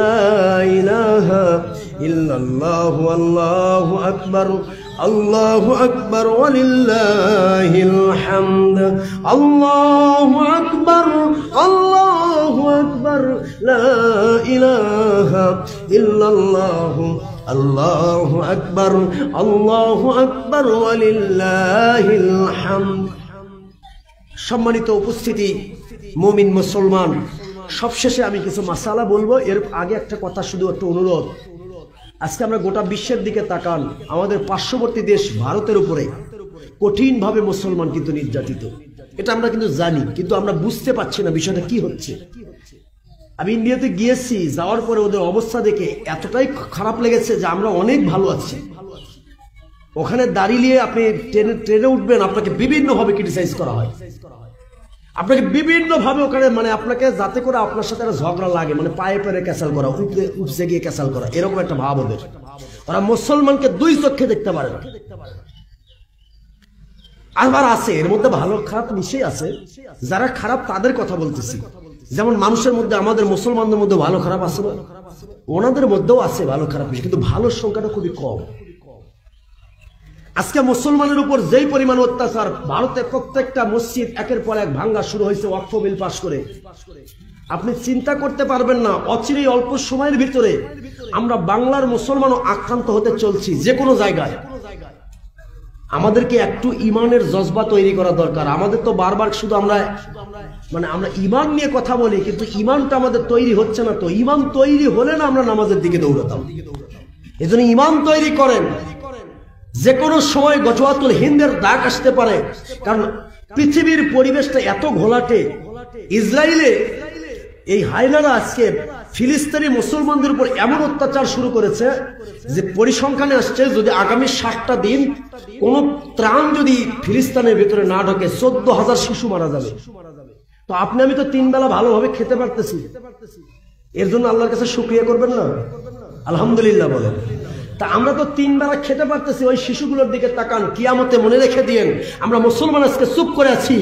লা ইলাহা ইল্লাল্লাহু, আল্লাহু আকবার, আল্লাহু আকবার, ওয়ালিল্লাহিল হামদ। আল্লাহু আকবার, আল্লাহু আকবার, লা ইলাহা ইল্লাল্লাহু, আল্লাহু আকবার, আল্লাহু আকবার, ওয়ালিল্লাহিল হামদ। সম্মানিত উপস্থিতি, মুমিন মুসলমান, সবশেষে আমি কিছু মাসালা বলবো। এর আগে একটা কথা, শুধু একটা অনুরোধ। আজকে আমরা গোটা বিশ্বের দিকে তাকান, আমাদের পার্শ্ববর্তী দেশ ভারতের উপরে কঠিনভাবে মুসলমান কিন্তু নির্যাতিত। এটা আমরা কিন্তু জানি, কিন্তু আমরা বুঝতে পারছি না বিষয়টা কি হচ্ছে। আমি ইন্ডিয়াতে গিয়েছি, যাওয়ার পরে ওদের অবস্থা দেখে এতটাই খারাপ লেগেছে যে আমরা অনেক ভালো আছি। ওখানে দাঁড়িয়ে আপনি ট্রেনে উঠবেন, আপনাকে বিভিন্নভাবে ক্রিটিসাইজ করা হয়, আপনাকে বিভিন্নভাবে ওখানে মানে আপনাকে যাতে করে আপনার সাথে একটা ঝগড়া লাগে, মানে পায়ে পায়ে ক্যাসাল করা, উপসে গিয়ে ক্যাসাল করা, এরকম একটা ভাব ওদের। ওরা মুসলমানকে দুই চোখে দেখতে পারে না। আবার আছে এর মধ্যে ভালো খারাপ মিশে আছে, যারা খারাপ তাদের কথা বলতেছি। যেমন মানুষের মধ্যে, আমাদের মুসলমানদের মধ্যে ভালো খারাপ আছে না, ওনাদের মধ্যেও আছে ভালো খারাপ, কিন্তু ভালোর সংখ্যাটা খুবই কম। আজকে মুসলমানের উপর যেই পরিমাণ অত্যাচার, ভারতে প্রত্যেকটা মসজিদ একের পর এক ভাঙ্গা শুরু হয়েছে ওয়াকফ বিল পাশ করে। আপনি চিন্তা করতে পারবেন না, অচিরেই অল্প সময়ের ভিতরে আমরা বাংলার মুসলমানও আক্রান্ত হতে চলছি যে কোনো জায়গায়। আমাদেরকে একটু ইমানের জজবা তৈরি করা দরকার। আমাদের তো বারবার শুধু আমরা ইমান নিয়ে কথা বলি, কিন্তু ইমানটা আমাদের তৈরি হচ্ছে না। তো ইমান তৈরি হলে না আমরা নামাজের দিকে দৌড়াতাম। এজন্য ইমান তৈরি করেন। যে কোনো সময় গজওয়াতুল হিন্দের ডাক আসতে পারে, কারণ পৃথিবীর পরিবেশটা এত ঘোলাটে। ইসরায়েলে এই হায়নারা আজকে ফিলিস্তিনি মুসলমানদের উপর এমন অত্যাচার শুরু করেছে যে পরিসংখ্যানে আসছে যদি আগামী 60টা দিন কোন ত্রাণ যদি ফিলিস্তিনের ভিতরে না ঢোকে 14,000 শিশু মারা যাবে। তো আপনি আমি তো 3 বেলা ভালোভাবে খেতে পারতেছি, এর জন্য আল্লাহর কাছে শুকরিয়া করবেন না? আলহামদুলিল্লাহ বলেন। তা আমরা তো 3 বেলা খেতে পারতেছি, ওই শিশুগুলোর দিকে তাকান। কিয়ামতে মনে রেখে দিয়েন, আমরা মুসলমান আজকে চুপ করে আছি,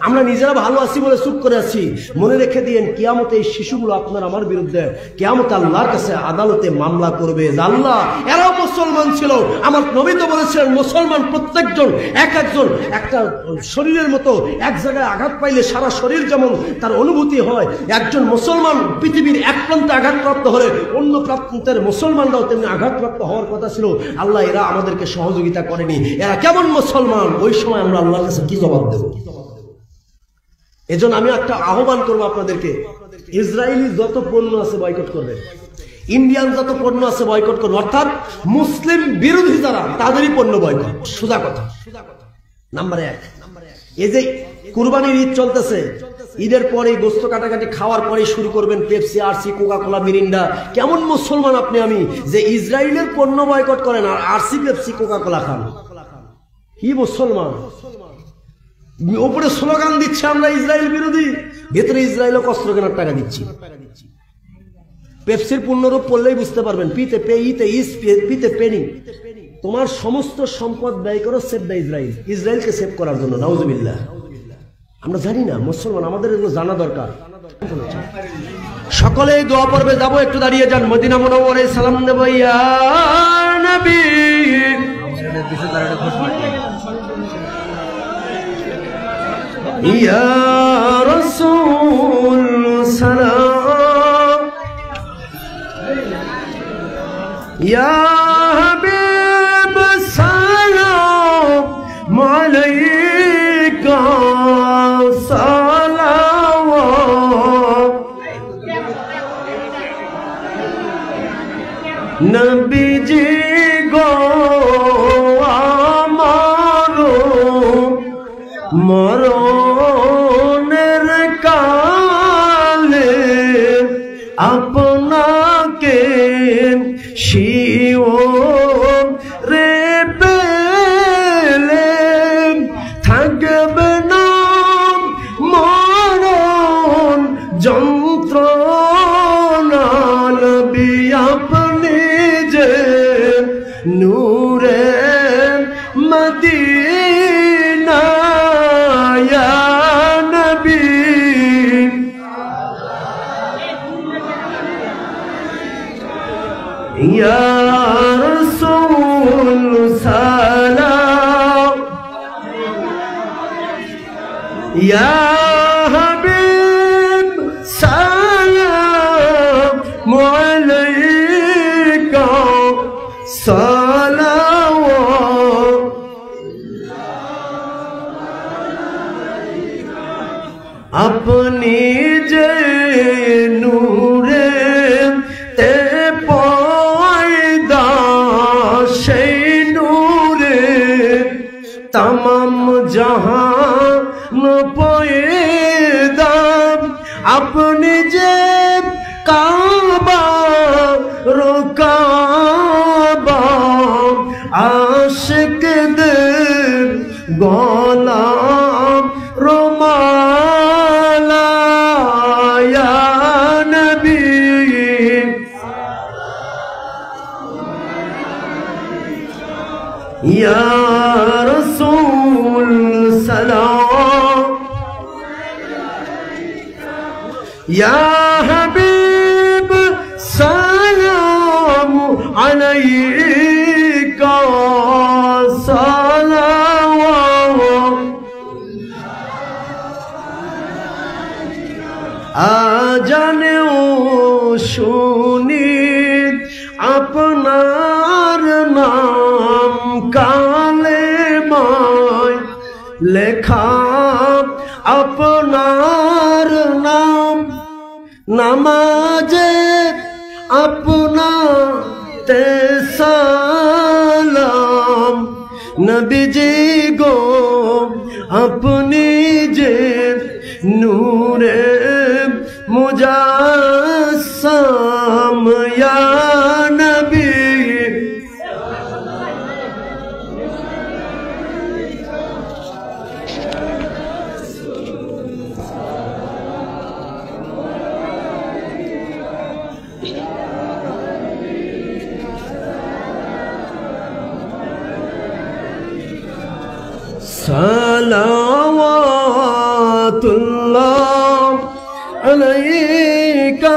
আমরা নিজেরা ভালো আছি বলে চুপ করে আছি। মনে রেখে দিয়েন কিয়ামতে এই শিশুগুলো আপনার আমার বিরুদ্ধে কিয়ামতে আল্লাহর কাছে আদালতে মামলা করবে। আল্লাহ এরাও মুসলমান ছিল। আমার নবী তো বলেছিলেন মুসলমান প্রত্যেকজন একজন একটা শরীরের মতো, এক জায়গায় আঘাত পাইলে সারা শরীর যেমন তার অনুভূতি হয়, একজন মুসলমান পৃথিবীর এক প্রান্তে আঘাতপ্রাপ্ত হলে অন্য প্রান্তের মুসলমানরাও তেমনি আঘাতপ্রাপ্ত হওয়ার কথা ছিল। আল্লাহ এরা আমাদেরকে সহযোগিতা করেনি, এরা কেমন মুসলমান? ওই সময় আমরা আল্লাহর কাছে কি জবাব দেব? এজন্য আমি একটা আহ্বান করবো আপনাদেরকে, ইসরায়েলি যত পণ্য আছে বয়কট করবেন, ইন্ডিয়ান যত পণ্য আছে বয়কট করবেন, অর্থাৎ মুসলিম বিরোধী যারা তাদেরই পণ্য বয়কট। সোজা কথা। নাম্বার 1, এই যে কুরবানির ঈদ চলতেছে, ঈদের পরে গোস্ত কাটাকাটি খাওয়ার পরে শুরু করবেন Pepsi, RC, Coca Cola, Mirinda. কেমন মুসলমান আপনি আমি যে ইসরায়েলের পণ্য বয়কট করেন আর আরসি, পেপসি, কোকা কোলা খান? কি মুসলমান? উপরে স্লোগান দিচ্ছে আমরা ইসরায়েল বিরোধী, ভেতরে ইসরায়েলও কষ্ট কেনার টাকা দিচ্ছি। পেপসির পূর্ণরূপ পড়লেই বুঝতে পারবেন, পিতে পে, ইতে ইস, পিতে পেনি। তোমার সমস্ত সম্পদ ব্যয় করো সেভ দ্য ইসরায়েল, ইসরায়েলকে সেভ করার জন্য। নাউজুবিল্লাহ। আমরা জানি না মুসলমান, আমাদের এগুলো জানা দরকার। সকলে দোয়া পর্বে যাবো, একটু দাঁড়িয়ে যান। মদিনা মুনাওয়ারায় সালাম দেব। ইয়া নবী ইয়া রাসূল সালাম, ইয়া হাবিব সালাম আলাইকা নবীজি গো আমারো মরণের কালে আপনাকে শিওরে পেলে থাকবে না মরণ যন্ত্রণা। নবী আপনি যে নূরে মদিনা, ইয়া নবী ইয়া রাসূল সালাম, ইয়া হাবিব সালাম আলাইকা সালাওয়াত। আপনি যে নূরে তে পয়দা, সেই নূরে तमाम जहान पैदा अपने जे काबा रोकाबा आशिक दिल गोलाम रोमाला या नबी या रसूल सलाम या हबीब सलाम अलैका। আজানেও শুনি আপনার নাম, কালেমায় লেখা আপনার নাম, নামাজে আপনাতে সালাম। নবীজি গো আপনি যে নূরে মুজাসসাম, ইয়া নবী সালাওয়াতুল্লাহ আলাইকা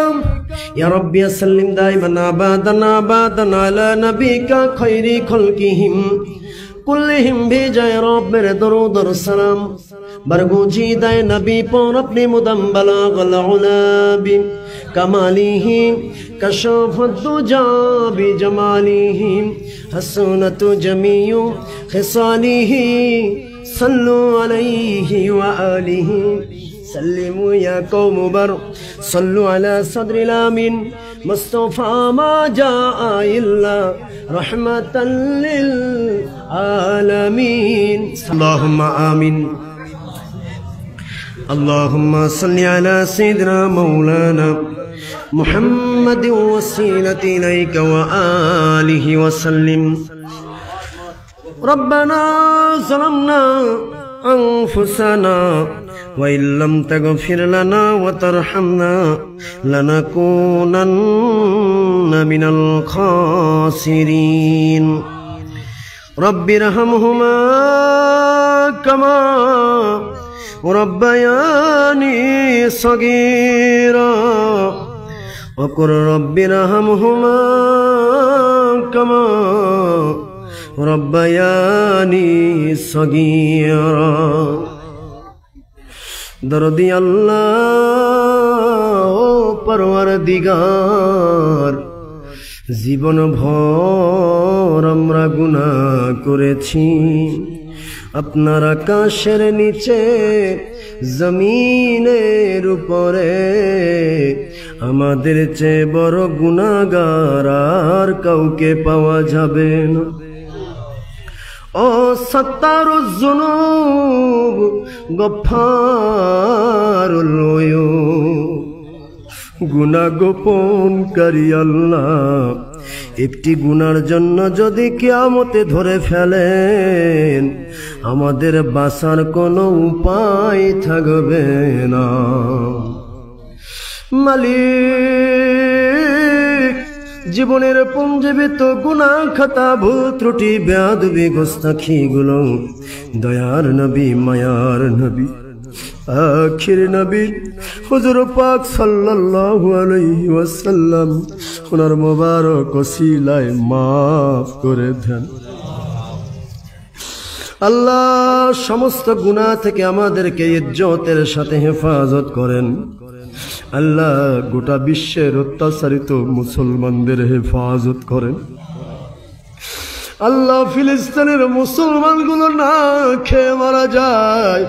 ইয়া রাব্বি সাল্লিম দাইমান আবাদান আবাদান আলা নবিকা খায়রি খলকিহিম কুল্লিহিম भेजाए रब मेरे दरूद और सलाम बरगुजी दाए नबी पर अपने मुदम बलागल उलाबी कमालिही कशफत दुजा बिजमालिही हसनत जमीयु खिसालिही सल्लु अलैहि व आलिहि सल्लिमु या कौम बर सल्लु अला सदरिल आमीन मुस्तफा मा जाआ इल्ला रहमतल लिल आलमीन अल्लाहुम्मा आमीन। अल्लाहुम्मा सल्लि अला सय्यिदिना मौलाना मुहम्मद वसीलति इलैका व आलिहि व सल्लिम। रब्बना ज़लमना अनफुसना व इल्लम तगफिर लना व तरहमना लनकूनन्न मिनल खासिरीन। रब्बिरहमहुमा कमा रब्बयानी सगीरा वकुर रब्बिरहमहुमा कमा रब्बयानी सगीरा। दर्दी अल्लाह ओ परवरदिगार জীবন ভর আমরা গুনাহ করেছি, আপনার আকাশের নিচে জমিনের উপরে আমাদের চেয়ে বড় গুনাহগার আর কাউকে পাওয়া যাবে না। ও সত্তারুজ যুনুব গফফারুল উয়ুব, গুনাহ গোপনকারী আল্লাহ, একটি গুনার জন্য যদি কিয়ামতে ধরে ফেলেন আমাদের বাঁচার কোনো উপায় থাকবে না। মালিক, জীবনের পুঞ্জীবিত গুনাহ খাতা ভুল ত্রুটি বেয়াদবি গোস্তাখিগুলো দয়ার নবী মায়ার নবী আখির নবী হুজুর পাক সাল্লাল্লাহু আলাইহি ওয়াসাল্লাম ওনার মোবারক ওসিলায় মাফ করে দেন। আল্লাহ সমস্ত গুনাহ থেকে আমাদেরকে ইজ্জতের সাথে হেফাজত করেন। আল্লাহ গোটা বিশ্বের অত্যাচারিত মুসলমানদের হেফাজত করেন। আল্লাহ ফিলিস্তিনের মুসলমানগুলো না খেয়ে মারা যায়,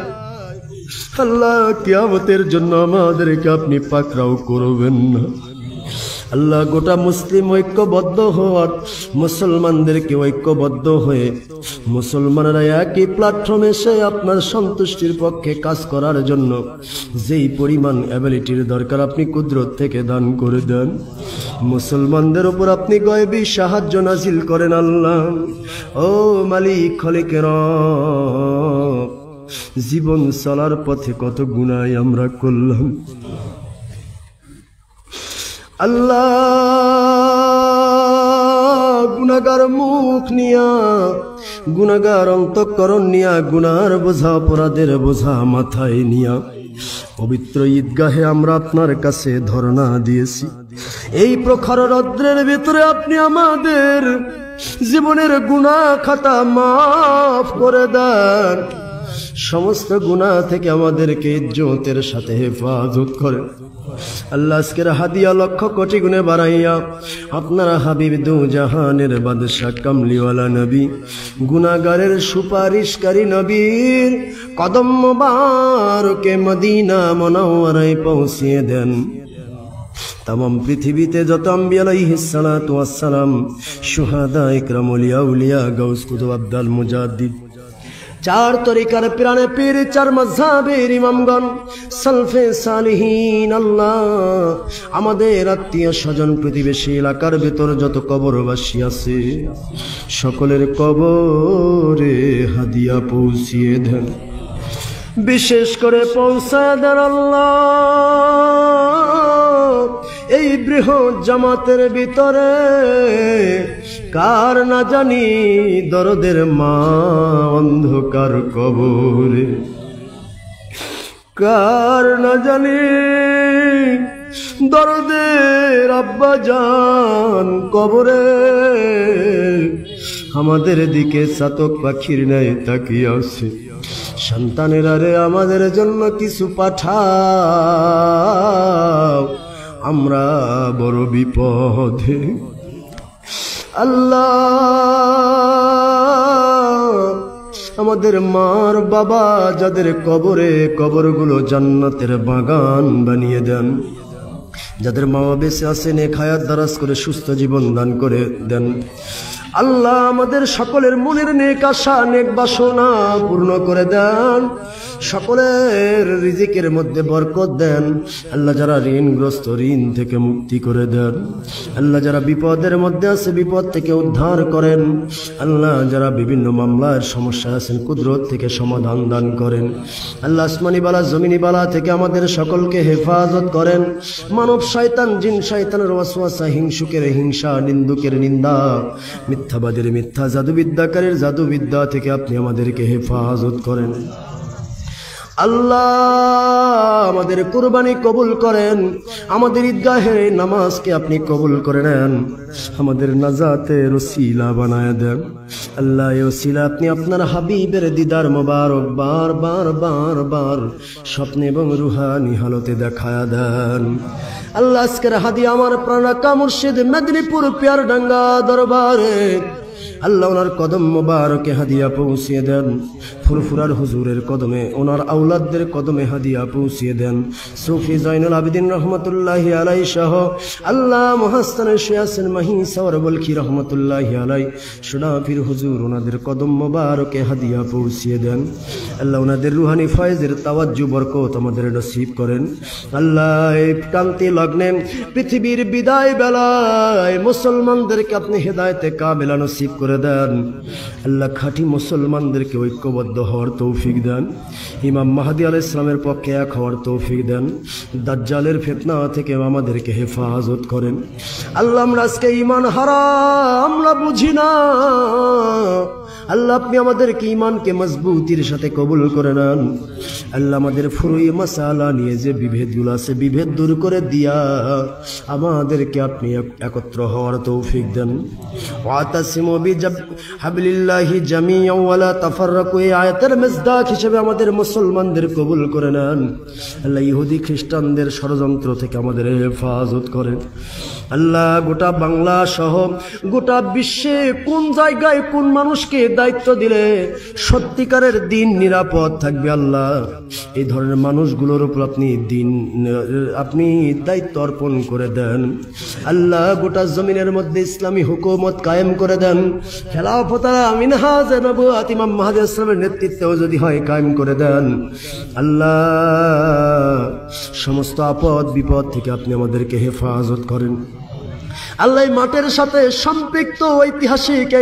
আল্লাহ কিয়ামতের জন্য আমাদেরকে আপনি পাকড়াও করবেন না। আল্লাহ গোটা মুসলিম ঐক্যবদ্ধ হওয়ার, মুসলমানদেরকে ঐক্যবদ্ধ হয়ে মুসলমানরা একই প্ল্যাটফর্মে এসে আপনার সন্তুষ্টির পক্ষে কাজ করার জন্য যেই পরিমাণ অ্যাবিলিটির দরকার আপনি কুদরত থেকে দান করে দেন। মুসলমানদের উপর আপনি গায়বী সাহায্য নাজিল করেন আল্লাহ। ও মালিক খালিকের রব, জীবন চলার পথে কত গুনাহ আমরা করলাম আল্লাহ। গুনাহগার মুখ নিয়া, গুনাহগার অন্তঃকরণ নিয়া, গুনার বোঝা অপরাধের বোঝা মাথায় নিয়া পবিত্র ঈদগাহে আমরা আপনার কাছে ধর্ণা দিয়েছি। এই প্রখর রৌদ্রের ভিতরে আপনি আমাদের জীবনের গুনাহ খাতা মাফ করে দেন। সমস্ত গুনাহ থেকে আমাদেরকে ইজ্জতের সাথে হেফাজত করেন। আল্লাহ আজকের হাদিয়া লক্ষ কোটি গুণে বাড়াইয়া আপনারা হাবিব দু জাহানের বাদশা কামলিওয়ালা নবী গুনাহগারের সুপারিশকারী নবীর কদম মোবারকে মদিনা মুনাওয়ারায় পৌঁছিয়ে দেন। तमाम पृथ्वीते যত আম্বিয়া আলাইহিস সালাতু ওয়াস সালাম, শুহাদা, ইকরাম, ওলিয়া উলিয়া, গাউস, কুতুব, আব্দাল, মুজাদ্দিদ, চার তরিকার প্রাণে পীর, চার মাযহাবের ইমামগণ, সালফে সালিহিন, আল্লাহ আমাদের আত্মীয় স্বজন প্রতিবেশী এলাকার ভেতর যত কবরবাসী আছে সকলের কবরে হাদিয়া পৌঁছিয়ে দেন। বিশেষ করে পৌঁছায় দেন আল্লাহ এই বৃহৎ জামাতের ভিতরে কার না জানি দরদের মা অন্ধকার কবরে, কার না জানি দরদের আব্বা জান কবরে আমাদের দিকে চাতক পাখির ন্যায় তাকিয়ে আছে। সন্তানেরা রে আমাদের জন্য কিছু পাঠাও, আমরা বড় বিপদে। আল্লাহ আমাদের মার বাবা যাদের কবরে, কবরগুলো জান্নাতের বাগান বানিয়ে দেন। যাদের মা বেঁচে আছে নেক হায়াত দারাজ করে সুস্থ জীবন দান করে দেন। আল্লাহ আমাদের সকলের মনের নেক আশা নেক বাসনা পূর্ণ করে দেন। সকলের রিজিকের মধ্যে বরকত দেন। আল্লাহ যারা ঋণগ্রস্ত ঋণ থেকে মুক্তি করে দেন। আল্লাহ যারা বিপদের মধ্যে আছে বিপদ থেকে উদ্ধার করেন। আল্লাহ যারা বিভিন্ন মামলার সমস্যা আছেন কুদরত থেকে সমাধান দান করেন। আল্লাহ আসমানি বালা জমিনি বালা থেকে আমাদের সকলকে হেফাজত করেন। মানব শয়তান জিন শয়তানের ওয়াসওয়াসা, হিংসুকের হিংসা, নিন্দুকের নিন্দা, মিথ্যাবাদের মিথ্যা, জাদুবিদ্যাকারীর জাদুবিদ্যা থেকে আপনি আমাদেরকে হেফাজত করেন। আল্লাহ আমাদের কুরবানি কবুল করেন। আমাদের ঈদগাহের নামাজকে আপনি কবুল করে নেন। আমাদের নাজাতের ওসিলা বানায় দেন। আল্লাহ এই ওসিলা আপনি আপনার হাবিবের দিদার মোবারক বার বার বার বার স্বপ্নে এবং রুহানি হালতে দেখায়া দেন। আল্লাহ আজকের হাদিয়া আমার প্রাণাকা মুর্শিদ মেদিনীপুর পিয়ারডাঙ্গা দরবারে আল্লাহ ওনার কদম মোবারকে হাদিয়া পৌঁছিয়ে দেন। ফুরফুরার হুজুরের কদমে, ওনার আউলাদদের কদমে হাদিয়া পৌঁছিয়ে দেন। সুফি জয়নুল আবেদিন রহমতুল্লাহি আলাই সহ আল্লাহ মহাস্তানের শিয়াসেন মাহি সাওয়ার বলখি রহমতুল্লাহি আলাই সুনাফির হুজুর ওনাদের কদম মোবারকে হাদিয়া পৌঁছিয়ে দেন। আল্লাহ ওনাদের রুহানি ফয়েজের তাওয়াজ্জু বরকত আমাদের নসিব করেন। আল্লাহ এই ক্রান্তি লগ্নে পৃথিবীর বিদায় বেলায় মুসলমানদেরকে আপনি হেদায়েতে কামেলা নসিব করে দেন। আল্লাহ খাঁটি মুসলমানদেরকে ঐক্যবদ্ধ হওয়ার তৌফিক দেন। ইমাম মাহদী আলাইহিস সালামের পক্ষে এক হওয়ার তৌফিক দেন। দাজ্জালের ফিতনা থেকে আমাদেরকে হেফাজত করেন। আল্লাহ আমরা আজকে ঈমান হারা, আমরা বুঝি না। আল্লাহ আপনি আমাদেরকে ঈমানকে মজবুতির সাথে কবুল করে নেন। আল্লাহ আমাদের ফুরুই মাসালা নিয়ে যে বিভেদগুলো আছে বিভেদ দূর করে দিয়া আমাদেরকে আপনি একত্র হওয়ার তৌফিক দেন। ওয়াতাসিমু বিহাবলিল্লাহি জামিআ ওয়ালা তাফাররাকু, এই আয়াতের মিসদাক হিসেবে আমাদের মুসলমানদের কবুল করে নেন। আল্লাহ ইহুদি খ্রিস্টানদের ষড়যন্ত্র থেকে আমাদের হেফাজত করেন। আল্লাহ গোটা বাংলা সহ গোটা বিশ্বে কোন জায়গায় কোন মানুষকে দায়িত্ব দিলে সত্যিকারের দিন নিরাপদ থাকবে আল্লাহ এই ধরনের মানুষগুলোর উপর আপনি দায়িত্ব অর্পণ করে দেন। আল্লাহ গোটা জমিনের মধ্যে ইসলামী হুকুমত কায়েম করে দেন। খেলাফত মিনহাজ নবুওয়াত ইমাম মাহদী আলাইহিস সালামের নেতৃত্বেও যদি হয় কায়েম করে দেন। আল্লাহ সমস্ত আপদ বিপদ থেকে আপনি আমাদেরকে হেফাজত করেন। আল্লাহ এই মাঠের সাথে সম্পৃক্ত ঐতিহাসিক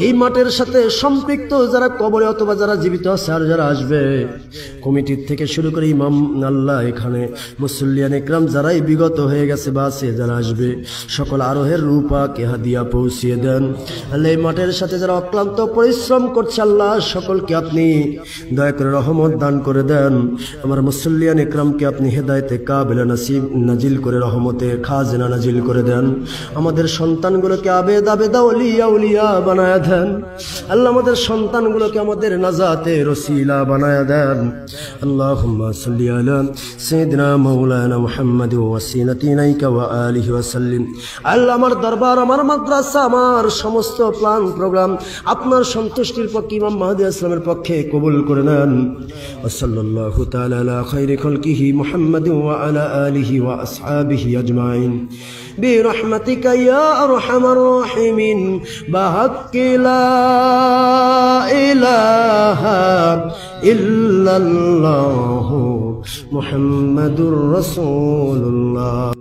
এই মাঠের সাথে সম্পৃক্ত যারা কবরে অথবা যারা জীবিত আছে আর যারা আসবে কমিটির থেকে শুরু করে ইমাম, আল্লাহ এখানে মুসল্লিয়ান ইকরাম যারাই বিগত হয়ে গেছে বা আছে যারা আসবে সকল আরোহের রূপাকে হাদিয়া পৌঁছিয়ে দেন। আল্লাহ এই মাঠের সাথে যারা অক্লান্ত পরিশ্রম করছে আল্লাহ সকলকে আপনি দয়া করে রহমত দান করে দেন। আমার মুসল্লিয়ান ইকরামকে আপনি হেদায়েতে কাবিলা নসিব নাজিল করে রহমতে খাজনা নাজিল নাজিল করে দেন। আমাদের সন্তানগুলোকে আবেদ আবেদা ওলিয়া উলিয়া বানায়া দেন। আল্লাহ আমাদের সন্তানগুলোকে আমাদের নাজাতের ওসিলা বানায়া দেন। আল্লাহুম্মা সাল্লি আলা সাইয়্যিদিনা মাওলানা মুহাম্মাদ ওয়াসিলাতি ইলাইকা ওয়া আলিহি ওয়া সাল্লিম। আল্লাহ আমার দরবার, আমার মাদ্রাসা, আমার সমস্ত প্ল্যান প্রোগ্রাম আপনার সন্তুষ্টির পক্ষে ইমাম মাহদী আসলামের পক্ষে কবুল করে নেন। ওয়া সাল্লাল্লাহু তাআলা আলা খায়রি খালকিহি মুহাম্মাদ ওয়া আলা আলিহি ওয়া আসহাবিহি আজমাইন বিরহমাতিকা ইয়া আরহামার রাহিমিন বিহাক্কি লা ইলাহা ইল্লাল্লাহু মুহাম্মাদুর রাসূলুল্লাহ।